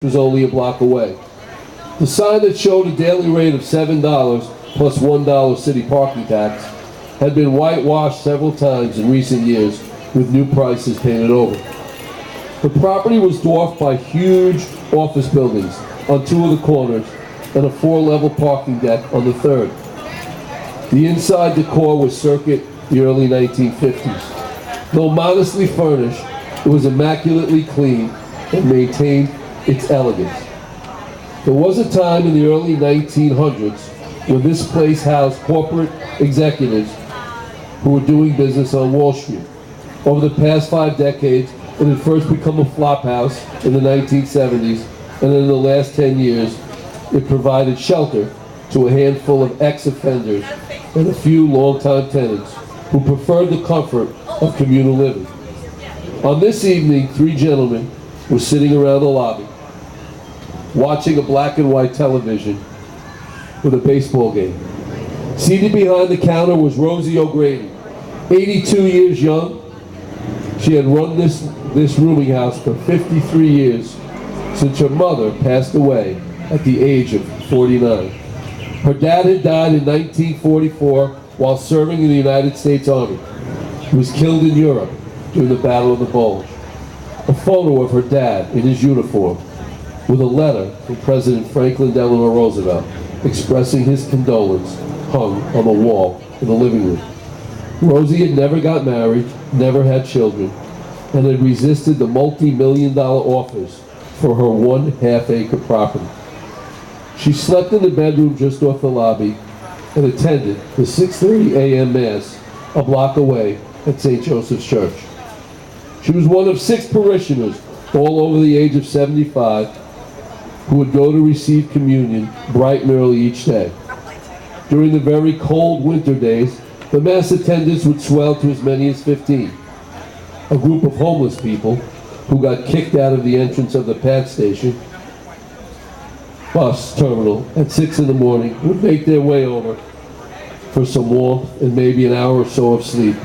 was only a block away. The sign that showed a daily rate of $7 plus $1 city parking tax had been whitewashed several times in recent years with new prices painted over. The property was dwarfed by huge office buildings on two of the corners and a four-level parking deck on the third. The inside decor was circa the early 1950s. Though modestly furnished, it was immaculately clean and maintained its elegance. There was a time in the early 1900s when this place housed corporate executives who were doing business on Wall Street. Over the past 5 decades, it had first become a flop house in the 1970s, and in the last 10 years, it provided shelter to a handful of ex-offenders and a few longtime tenants who preferred the comfort of communal living. On this evening, 3 gentlemen were sitting around the lobby, watching a black and white television with a baseball game. Seated behind the counter was Rosie O'Grady, 82 years young. She had run this rooming house for 53 years since her mother passed away at the age of 49. Her dad had died in 1944 while serving in the United States Army. He was killed in Europe during the Battle of the Bulge. A photo of her dad in his uniform with a letter from President Franklin Delano Roosevelt expressing his condolence hung on the wall in the living room. Rosie had never got married, never had children, and had resisted the multi-million-dollar offers for her 1/2 acre property. She slept in the bedroom just off the lobby and attended the 6:30 a.m. Mass a block away at St. Joseph's Church. She was one of 6 parishioners, all over the age of 75, who would go to receive communion bright and early each day. During the very cold winter days, the Mass attendance would swell to as many as 15. A group of homeless people who got kicked out of the entrance of the PATH station bus terminal at 6 in the morning would make their way over for some warmth and maybe an hour or so of sleep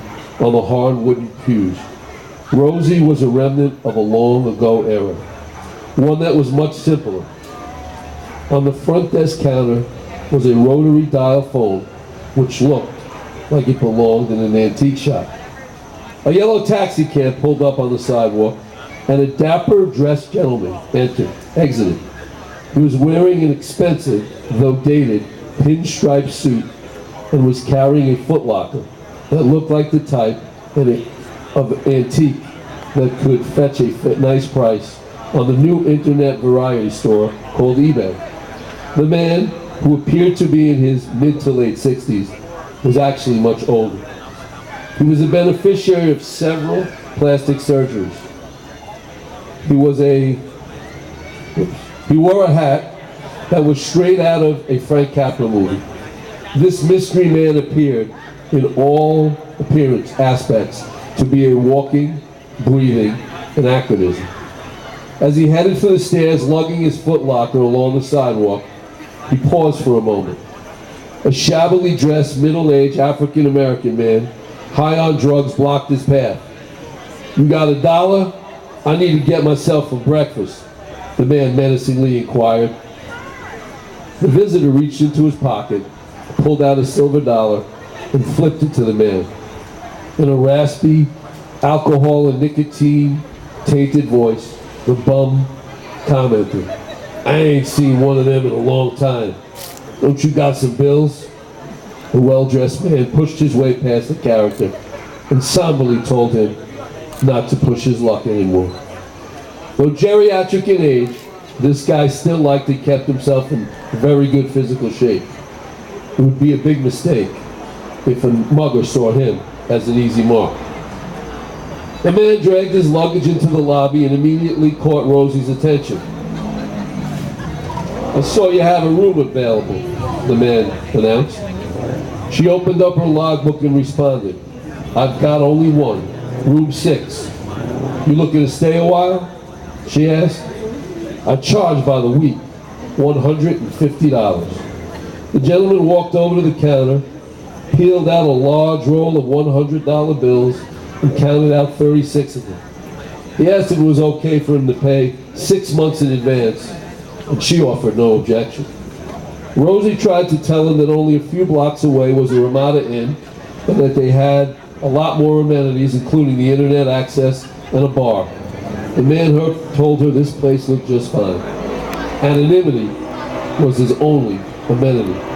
on the hard wooden pews. Rosie was a remnant of a long ago era, one that was much simpler. On the front desk counter was a rotary dial phone which looked like it belonged in an antique shop. A yellow taxi cab pulled up on the sidewalk and a dapper dressed gentleman exited. He was wearing an expensive, though dated, pinstripe suit and was carrying a footlocker that looked like the type of antique that could fetch a nice price on the new internet variety store called eBay. The man, who appeared to be in his mid to late 60s, was actually much older. He was a beneficiary of several plastic surgeries. He wore a hat that was straight out of a Frank Capra movie. This mystery man appeared in all aspects to be a walking, breathing anachronism. As he headed for the stairs, lugging his footlocker along the sidewalk, he paused for a moment. A shabbily dressed, middle-aged African-American man, high on drugs, blocked his path. "You got $1? I need to get myself some breakfast," the man menacingly inquired. The visitor reached into his pocket, pulled out a silver dollar, and flipped it to the man. In a raspy, alcohol and nicotine-tainted voice, the bum commented, "I ain't seen one of them in a long time. Don't you got some bills?" The well-dressed man pushed his way past the character and somberly told him not to push his luck anymore. Though geriatric in age, this guy still liked and kept himself in very good physical shape. It would be a big mistake if a mugger saw him as an easy mark. The man dragged his luggage into the lobby and immediately caught Rosie's attention. "I saw you have a room available," the man announced. She opened up her logbook and responded, "I've got only one, room 6. You looking to stay a while?" she asked. "I charge by the week, $150. The gentleman walked over to the counter, peeled out a large roll of $100 bills, and counted out 36 of them. He asked if it was okay for him to pay 6 months in advance, and she offered no objection. Rosie tried to tell him that only a few blocks away was a Ramada Inn, and that they had a lot more amenities, including the internet access and a bar. The man told her this place looked just fine. Anonymity was his only amenity.